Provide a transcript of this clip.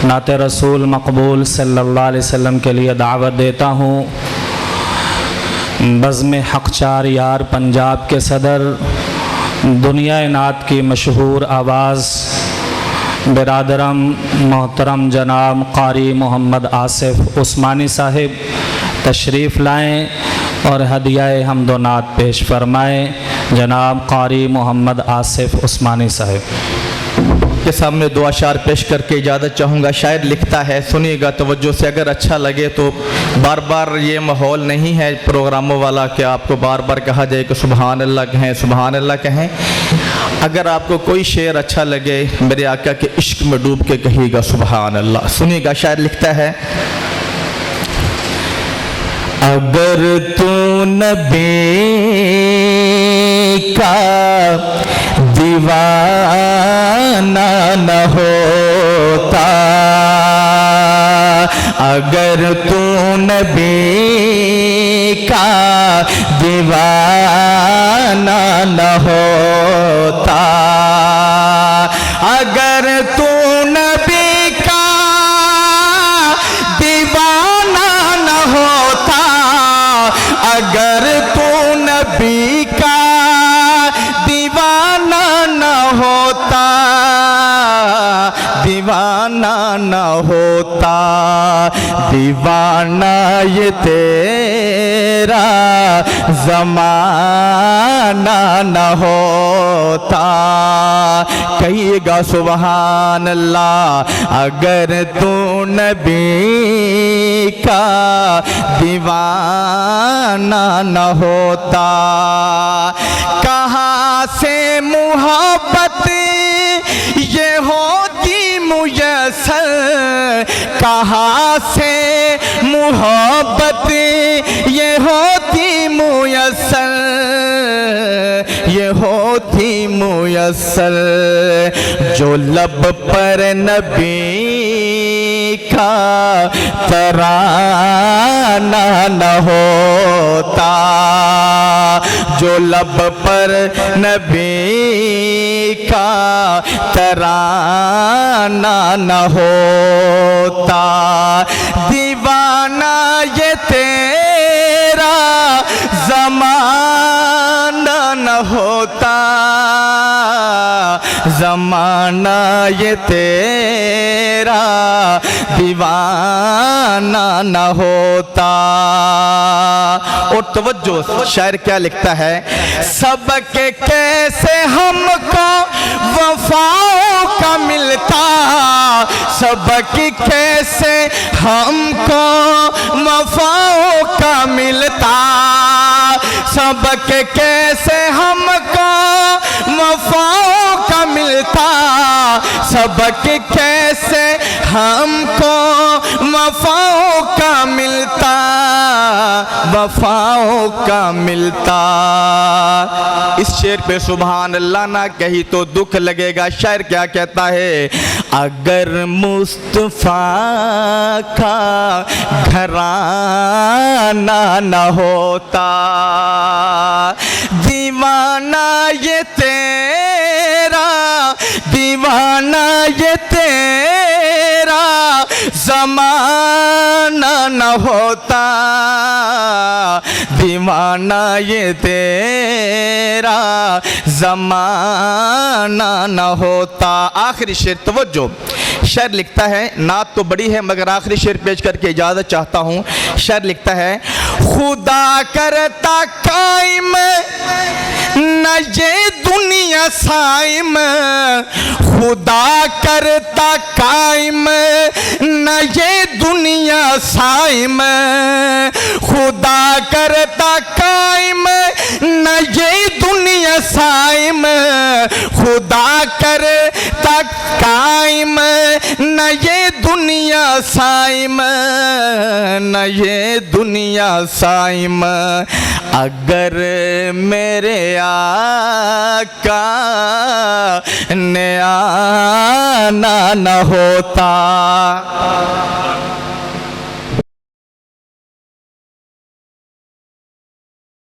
नाते रसूल मकबूल सल्लल्लाहु अलैहि वसल्लम के लिए दावत देता हूँ। बज़्म हक़चार यार पंजाब के सदर, दुनिया नात की मशहूर आवाज़ बिरादरम मोहतरम जनाब क़ारी मोहम्मद आसिफ़ उस्मानी साहिब तशरीफ़ लाएँ और हदियाए हम्दो नात पेश फरमाएँ। जनाब क़ारी मोहम्मद आसिफ़ उस्मानी साहिब के सामने दो अशार पेश करके इजाज़त चाहूँगा। शायर लिखता है, सुनिएगा तवज्जो से, अगर अच्छा लगे तो। बार बार ये माहौल नहीं है प्रोग्रामों वाला कि आपको बार बार कहा जाए कि सुबहान अल्लाह कहें, सुबहान अल्लाह कहें। अगर आपको कोई शेर अच्छा लगे मेरे आका के इश्क में डूब के कहिएगा सुबहान अल्लाह। सुनिएगा, शायर लिखता है, अगर तू नबी का दीवाना न होता, अगर तू नबी का दीवाना न होता, अगर तू नबी का दीवाना न होता, अगर तू नबी का दीवाना न होता, दीवाना न होता, दीवाना ये तेरा ज़माना न होता। कहिएगा सुबहान अल्लाह, अगर तू नबी का दीवाना न होता। कहाँ से मोहब्बत ये होती मुयस्सर, कहाँ से मोहब्बत ये होती मुयस्सर, ये होती मुयस्सर, जो लब पर नबी का तराना न होता, जो लब पर नबी का तराना न होता, दीवाना ये तेरा ज़माना न होता, ज़माना ये तेरा दीवाना न होता। और तवज्जो, शायर क्या लिखता है, सबके कैसे हमको वफाओं का मिलता, सबकी कैसे हमको वफाओं का मिलता, सबके कैसे हमको वफाओं का मिलता, सबके कैसे हमको वफाओं का मिलता, वफाओं का मिलता। इस शेर पे सुभान अल्लाह ना कही तो दुख लगेगा। शायर क्या कहता है, अगर मुस्तफ़ा का घराना न होता, दीवाना ये तेरा, दीवाना ये तेरा ज़माना न होता, दीवाना ये तेरा ज़माना न होता। आखिरी शेर तवज्जो, शायर लिखता है, नात तो बड़ी है मगर आखिरी शेर पेश करके इजाज़त चाहता हूँ। शायर लिखता है, खुदा करता कायम न ये दुनिया साइम, खुदा करता कायम न ये दुनिया साइम, खुदा करता कायम न ये दुनिया साइम, खुदा करता कायम न ये दुनिया साइम, न ये दुनिया साइम, अगर मेरे आका ने आना न होता।